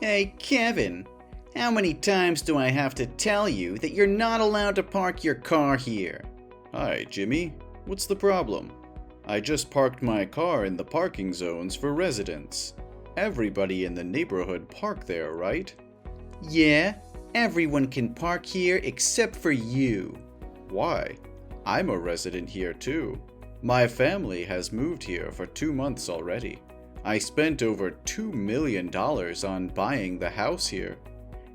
Hey, Kevin, how many times do I have to tell you that you're not allowed to park your car here? Hi, Jimmy. What's the problem? I just parked my car in the parking zones for residents. Everybody in the neighborhood park there, right? Yeah, everyone can park here except for you. Why? I'm a resident here too. My family has moved here for 2 months already. I spent over $2 million on buying the house here.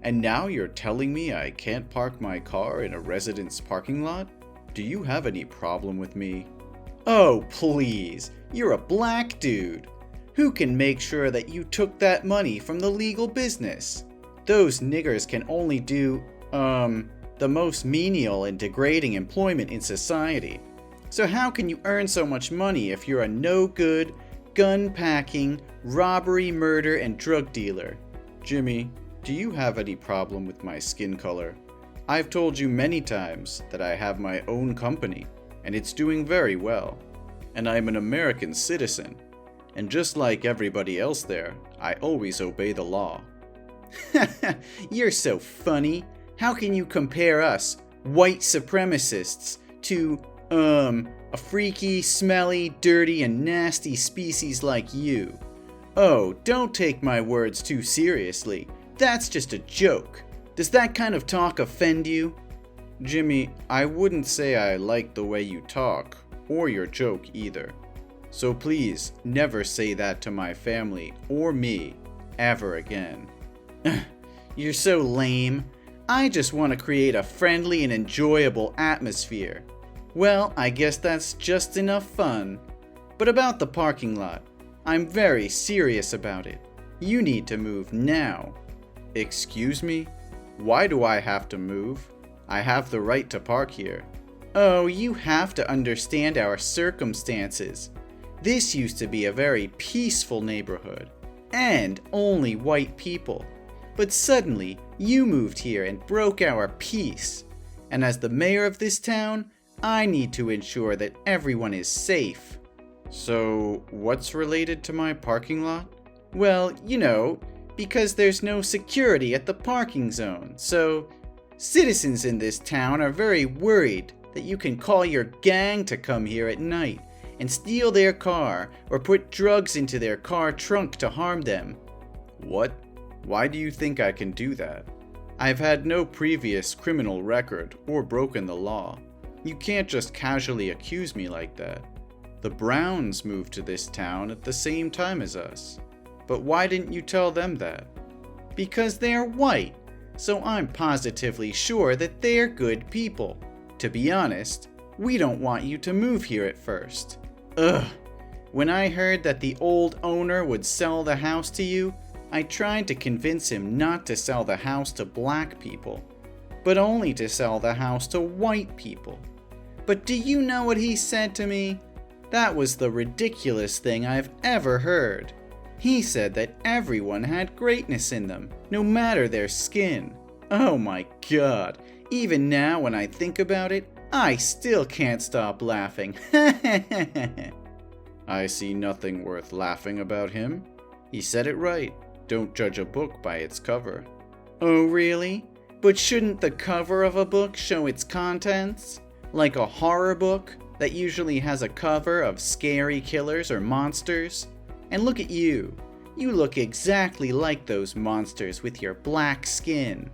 And now you're telling me I can't park my car in a resident's parking lot? Do you have any problem with me? Oh, please. You're a black dude. Who can make sure that you took that money from the legal business? Those niggers can only do, the most menial and degrading employment in society. So how can you earn so much money if you're a no-good, gun-packing, robbery, murder, and drug dealer? Jimmy, do you have any problem with my skin color? I've told you many times that I have my own company, and it's doing very well. And I'm an American citizen. And just like everybody else there, I always obey the law. You're so funny. How can you compare us, white supremacists, to, a freaky, smelly, dirty, and nasty species like you? Oh, don't take my words too seriously. That's just a joke. Does that kind of talk offend you? Jimmy, I wouldn't say I like the way you talk, or your joke either. So please, never say that to my family or me, ever again. You're so lame. I just want to create a friendly and enjoyable atmosphere. Well, I guess that's just enough fun. But about the parking lot, I'm very serious about it. You need to move now. Excuse me? Why do I have to move? I have the right to park here. Oh, you have to understand our circumstances. This used to be a very peaceful neighborhood, and only white people. But suddenly, you moved here and broke our peace. And as the mayor of this town, I need to ensure that everyone is safe. So, what's related to my parking lot? Well, because there's no security at the parking zone, so citizens in this town are very worried that you can call your gang to come here at night and steal their car or put drugs into their car trunk to harm them. What? Why do you think I can do that? I've had no previous criminal record or broken the law. You can't just casually accuse me like that. The Browns moved to this town at the same time as us. But why didn't you tell them that? Because they're white, so I'm positively sure that they're good people. To be honest, we don't want you to move here at first. Ugh. When I heard that the old owner would sell the house to you, I tried to convince him not to sell the house to black people, but only to sell the house to white people. But do you know what he said to me? That was the ridiculous thing I've ever heard. He said that everyone had greatness in them, no matter their skin. Oh my God, even now when I think about it, I still can't stop laughing. I see nothing worth laughing about him. He said it right. Don't judge a book by its cover. Oh really? But shouldn't the cover of a book show its contents? Like a horror book that usually has a cover of scary killers or monsters? And look at you. You look exactly like those monsters with your black skin.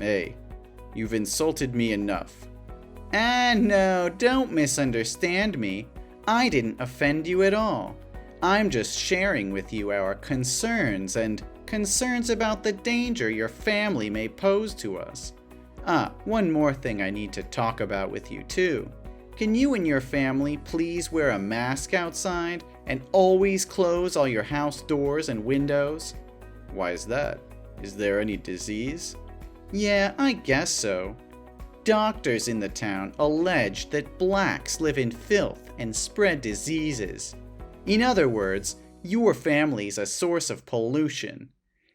Hey, you've insulted me enough. No, don't misunderstand me. I didn't offend you at all. I'm just sharing with you our concerns and concerns about the danger your family may pose to us. One more thing I need to talk about with you too. Can you and your family please wear a mask outside and always close all your house doors and windows? Why is that? Is there any disease? Yeah, I guess so. Doctors in the town allege that blacks live in filth and spread diseases. In other words, your family's a source of pollution,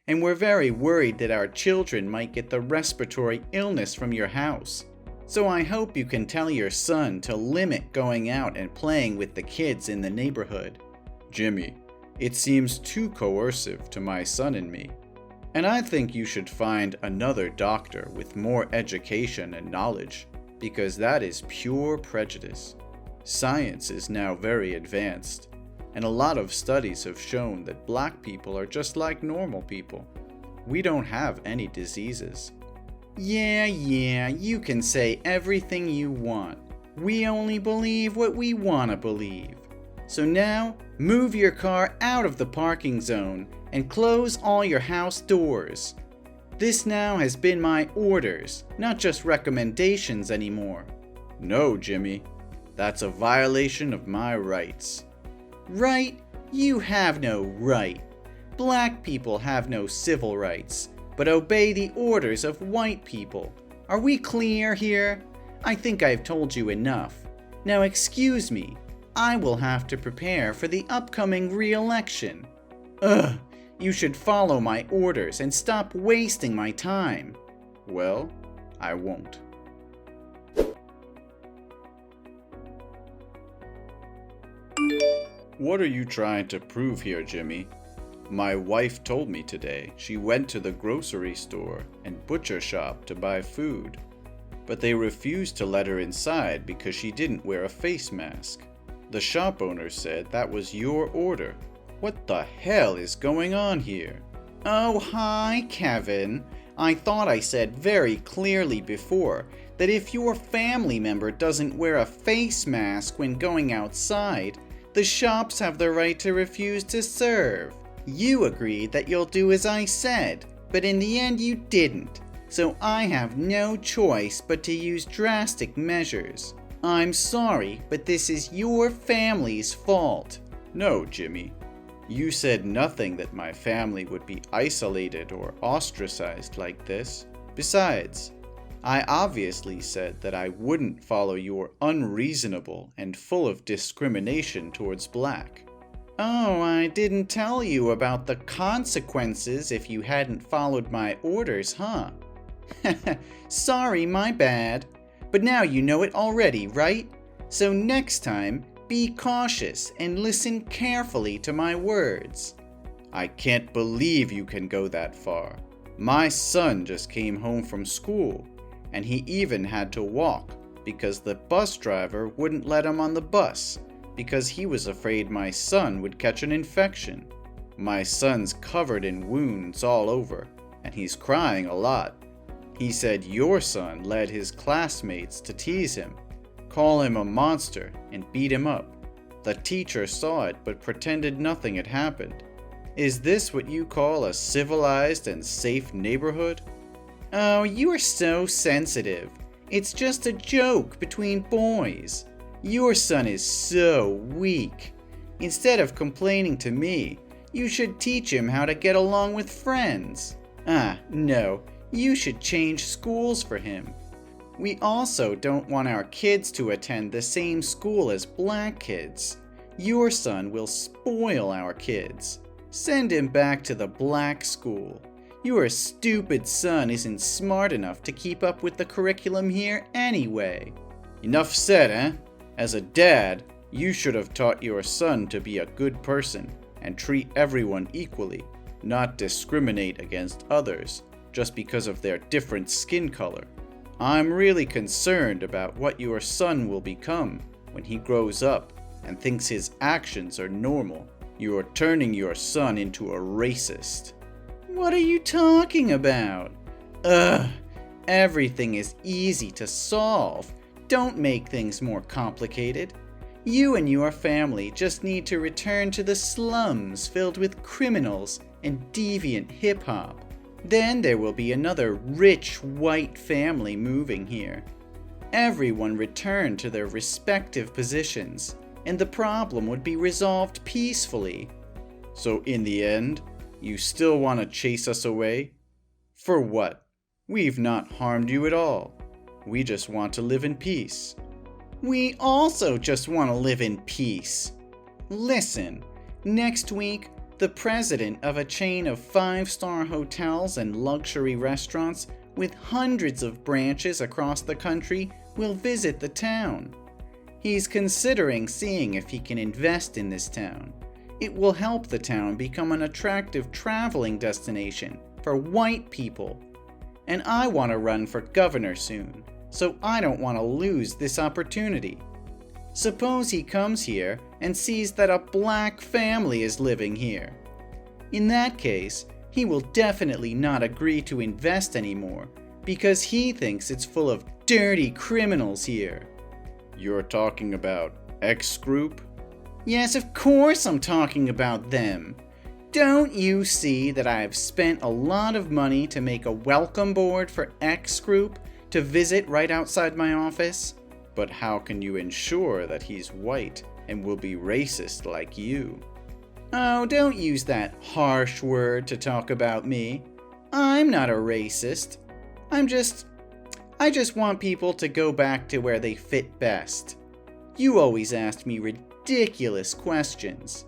and we're very worried that our children might get the respiratory illness from your house. So I hope you can tell your son to limit going out and playing with the kids in the neighborhood. Jimmy, it seems too coercive to my son and me. And I think you should find another doctor with more education and knowledge, because that is pure prejudice. Science is now very advanced, and a lot of studies have shown that black people are just like normal people. We don't have any diseases. Yeah, you can say everything you want. We only believe what we want to believe. So now, move your car out of the parking zone and close all your house doors. This now has been my orders, not just recommendations anymore. No, Jimmy. That's a violation of my rights. Right? You have no right. Black people have no civil rights, but obey the orders of white people. Are we clear here? I think I've told you enough. Now excuse me, I will have to prepare for the upcoming re-election. Ugh, you should follow my orders and stop wasting my time. Well, I won't. What are you trying to prove here, Jimmy? My wife told me today she went to the grocery store and butcher shop to buy food, but they refused to let her inside because she didn't wear a face mask. The shop owner said that was your order. What the hell is going on here? Oh, hi, Kevin. I thought I said very clearly before that if your family member doesn't wear a face mask when going outside, the shops have the right to refuse to serve. You agreed that you'll do as I said, but in the end you didn't. So I have no choice but to use drastic measures. I'm sorry, but this is your family's fault. No, Jimmy. You said nothing that my family would be isolated or ostracized like this. Besides, I obviously said that I wouldn't follow your unreasonable and full of discrimination towards black. Oh, I didn't tell you about the consequences if you hadn't followed my orders, huh? Sorry, my bad. But now you know it already, right? So next time, be cautious and listen carefully to my words. I can't believe you can go that far. My son just came home from school, and he even had to walk because the bus driver wouldn't let him on the bus because he was afraid my son would catch an infection. My son's covered in wounds all over, and he's crying a lot. He said your son led his classmates to tease him, call him a monster, and beat him up. The teacher saw it but pretended nothing had happened. Is this what you call a civilized and safe neighborhood? Oh, you are so sensitive. It's just a joke between boys. Your son is so weak. Instead of complaining to me, you should teach him how to get along with friends. No, you should change schools for him. We also don't want our kids to attend the same school as black kids. Your son will spoil our kids. Send him back to the black school. Your stupid son isn't smart enough to keep up with the curriculum here anyway. Enough said, eh? As a dad, you should have taught your son to be a good person and treat everyone equally, not discriminate against others just because of their different skin color. I'm really concerned about what your son will become when he grows up and thinks his actions are normal. You're turning your son into a racist. What are you talking about? Everything is easy to solve. Don't make things more complicated. You and your family just need to return to the slums filled with criminals and deviant hip-hop. Then there will be another rich white family moving here. Everyone return to their respective positions, and the problem would be resolved peacefully. So in the end, you still want to chase us away? For what? We've not harmed you at all. We just want to live in peace. We also just want to live in peace. Listen, next week, the president of a chain of 5-star hotels and luxury restaurants with hundreds of branches across the country will visit the town. He's considering seeing if he can invest in this town. It will help the town become an attractive traveling destination for white people. And I want to run for governor soon, so I don't want to lose this opportunity. Suppose he comes here and sees that a black family is living here. In that case, he will definitely not agree to invest anymore because he thinks it's full of dirty criminals here. You're talking about X Group? Yes, of course I'm talking about them. Don't you see that I have spent a lot of money to make a welcome board for X Group to visit right outside my office? But how can you ensure that he's white and will be racist like you? Oh, don't use that harsh word to talk about me. I'm not a racist. I just want people to go back to where they fit best. You always ask me ridiculous questions.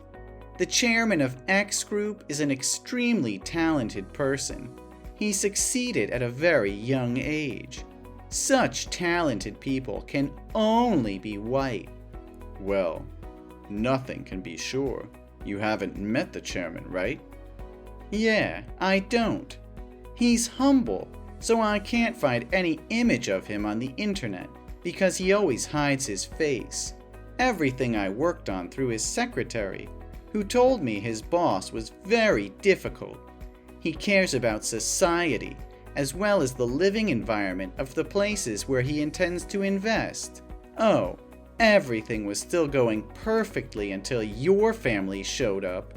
The chairman of X Group is an extremely talented person. He succeeded at a very young age. Such talented people can only be white. Well, nothing can be sure. You haven't met the chairman, right? Yeah, I don't. He's humble, so I can't find any image of him on the internet because he always hides his face. Everything I worked on through his secretary, who told me his boss was very difficult. He cares about society, as well as the living environment of the places where he intends to invest. Oh, everything was still going perfectly until your family showed up.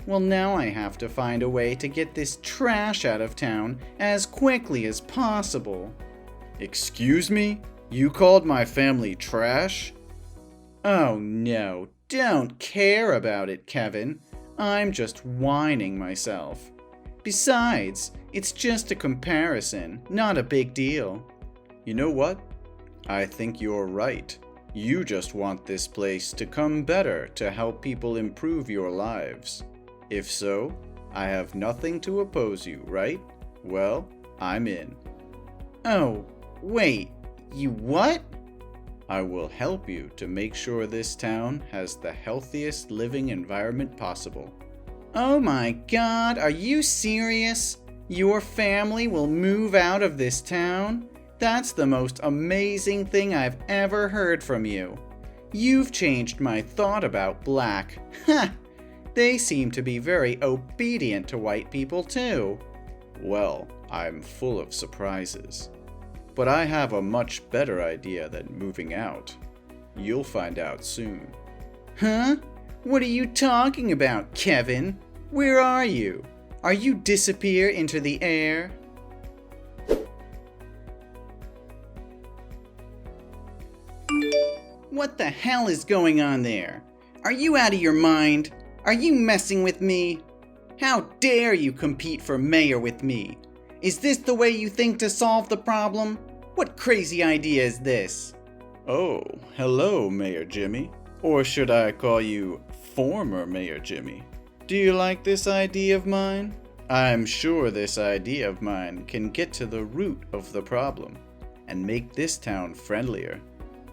Well, now I have to find a way to get this trash out of town as quickly as possible. Excuse me? You called my family trash? Oh no, don't care about it, Kevin. I'm just whining myself. Besides, it's just a comparison, not a big deal. You know what? I think you're right. You just want this place to come better to help people improve your lives. If so, I have nothing to oppose you, right? Well, I'm in. Oh, wait, you what? I will help you to make sure this town has the healthiest living environment possible. Oh my God, are you serious? Your family will move out of this town? That's the most amazing thing I've ever heard from you. You've changed my thought about black. Ha! They seem to be very obedient to white people too. Well, I'm full of surprises. But I have a much better idea than moving out. You'll find out soon. Huh? What are you talking about, Kevin? Where are you? Are you disappear into the air? What the hell is going on there? Are you out of your mind? Are you messing with me? How dare you compete for mayor with me? Is this the way you think to solve the problem? What crazy idea is this? Oh, hello, Mayor Jimmy. Or should I call you former Mayor Jimmy? Do you like this idea of mine? I'm sure this idea of mine can get to the root of the problem and make this town friendlier.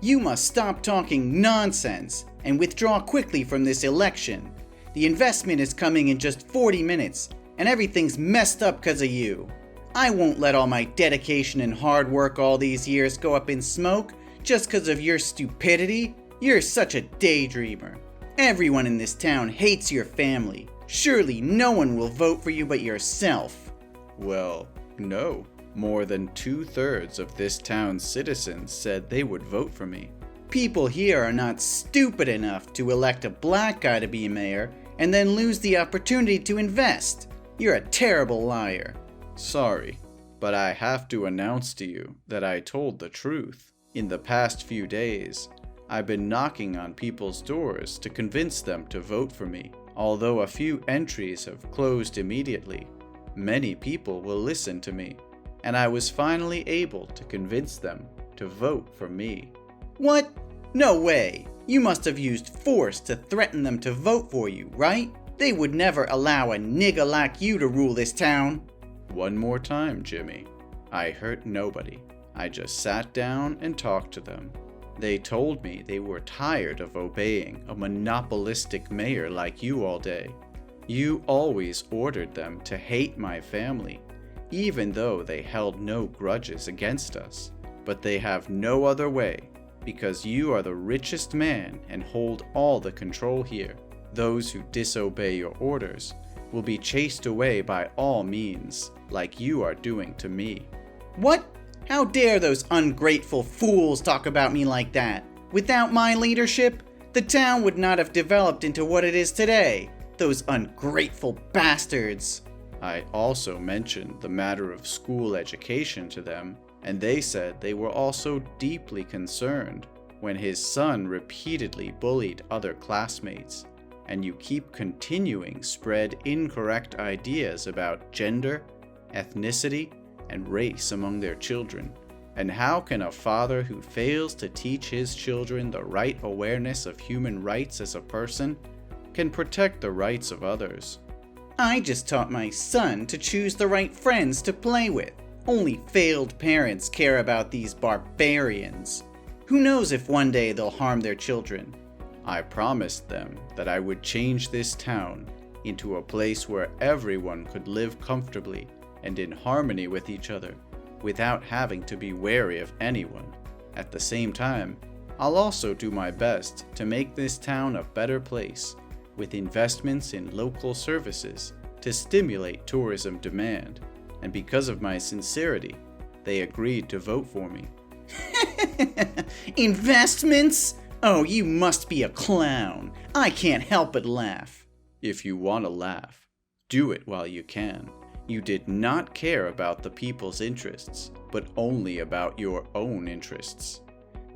You must stop talking nonsense and withdraw quickly from this election. The investment is coming in just 40 minutes, and everything's messed up because of you. I won't let all my dedication and hard work all these years go up in smoke just because of your stupidity. You're such a daydreamer. Everyone in this town hates your family. Surely no one will vote for you but yourself. Well, no. More than 2/3 of this town's citizens said they would vote for me. People here are not stupid enough to elect a black guy to be mayor and then lose the opportunity to invest. You're a terrible liar. Sorry, but I have to announce to you that I told the truth. In the past few days, I've been knocking on people's doors to convince them to vote for me. Although a few entries have closed immediately, many people will listen to me, and I was finally able to convince them to vote for me. What? No way! You must have used force to threaten them to vote for you, right? They would never allow a nigga like you to rule this town. One more time, Jimmy. I hurt nobody. I just sat down and talked to them. They told me they were tired of obeying a monopolistic mayor like you all day. You always ordered them to hate my family, even though they held no grudges against us. But they have no other way, because you are the richest man and hold all the control here. Those who disobey your orders will be chased away by all means, like you are doing to me. What? How dare those ungrateful fools talk about me like that? Without my leadership, the town would not have developed into what it is today. Those ungrateful bastards. I also mentioned the matter of school education to them, and they said they were also deeply concerned when his son repeatedly bullied other classmates, and you keep continuing spread incorrect ideas about gender, ethnicity, and race among their children. And how can a father who fails to teach his children the right awareness of human rights as a person can protect the rights of others? I just taught my son to choose the right friends to play with. Only failed parents care about these barbarians. Who knows if one day they'll harm their children? I promised them that I would change this town into a place where everyone could live comfortably and in harmony with each other, without having to be wary of anyone. At the same time, I'll also do my best to make this town a better place, with investments in local services to stimulate tourism demand. And because of my sincerity, they agreed to vote for me. Investments? Oh, you must be a clown. I can't help but laugh. If you want to laugh, do it while you can. You did not care about the people's interests, but only about your own interests.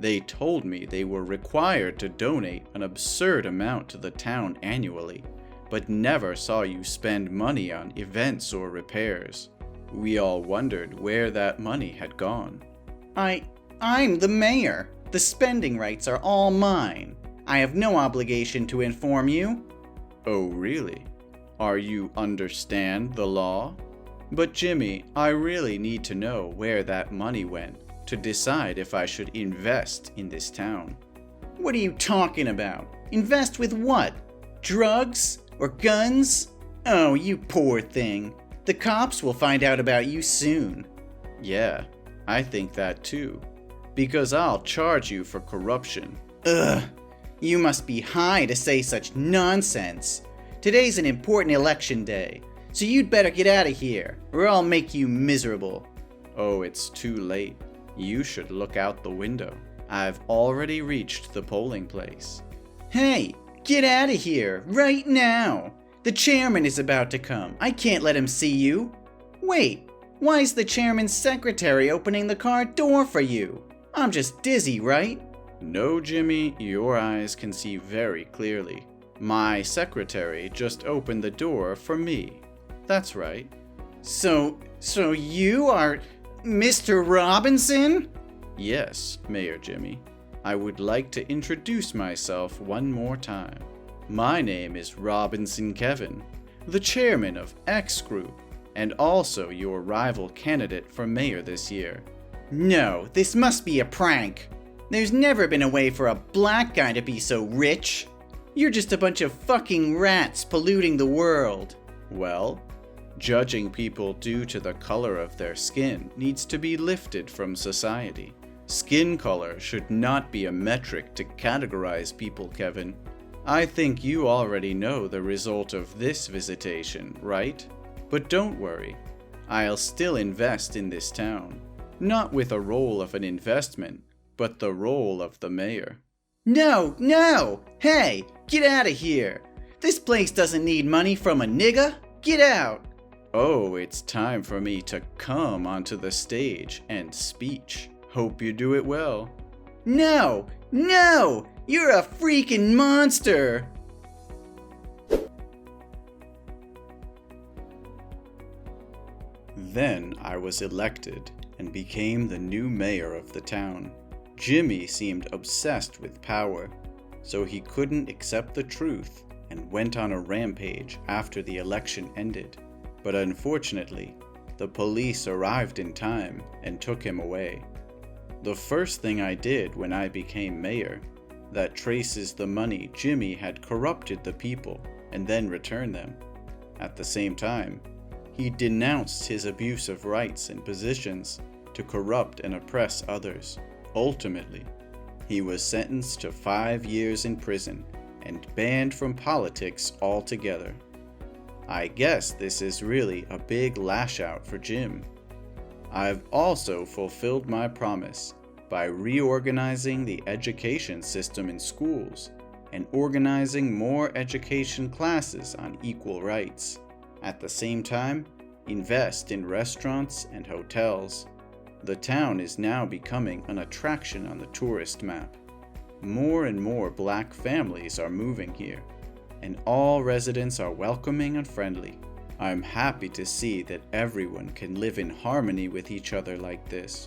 They told me they were required to donate an absurd amount to the town annually, but never saw you spend money on events or repairs. We all wondered where that money had gone. I'm the mayor. The spending rights are all mine. I have no obligation to inform you. Oh, really? Are you understand the law? But Jimmy, I really need to know where that money went to decide if I should invest in this town. What are you talking about? Invest with what? Drugs? Or guns? Oh, you poor thing. The cops will find out about you soon. Yeah, I think that too. Because I'll charge you for corruption. Ugh, you must be high to say such nonsense. Today's an important election day, so you'd better get out of here, or I'll make you miserable. Oh, it's too late. You should look out the window. I've already reached the polling place. Hey, get out of here, right now. The chairman is about to come. I can't let him see you. Wait, why is the chairman's secretary opening the car door for you? I'm just dizzy, right? No, Jimmy, your eyes can see very clearly. My secretary just opened the door for me. That's right. So you are Mr. Robinson? Yes, Mayor Jimmy. I would like to introduce myself one more time. My name is Robinson Kevin, the chairman of X Group, and also your rival candidate for mayor this year. No, this must be a prank. There's never been a way for a black guy to be so rich. You're just a bunch of fucking rats polluting the world. Well, judging people due to the color of their skin needs to be lifted from society. Skin color should not be a metric to categorize people, Kevin. I think you already know the result of this visitation, right? But don't worry, I'll still invest in this town. Not with a role of an investment, but the role of the mayor. No! Hey, get out of here! This place doesn't need money from a nigga! Get out! Oh, it's time for me to come onto the stage and speech. Hope you do it well. No! You're a freaking monster! Then I was elected and became the new mayor of the town. Jimmy seemed obsessed with power, so he couldn't accept the truth and went on a rampage after the election ended. But unfortunately, the police arrived in time and took him away. The first thing I did when I became mayor, that traces the money Jimmy had corrupted the people and then returned them, At the same time, he denounced his abuse of rights and positions to corrupt and oppress others. Ultimately, he was sentenced to 5 years in prison and banned from politics altogether. I guess this is really a big lash out for Jim. I've also fulfilled my promise by reorganizing the education system in schools and organizing more education classes on equal rights. At the same time, invest in restaurants and hotels. The town is now becoming an attraction on the tourist map. More and more Black families are moving here, and all residents are welcoming and friendly. I'm happy to see that everyone can live in harmony with each other like this.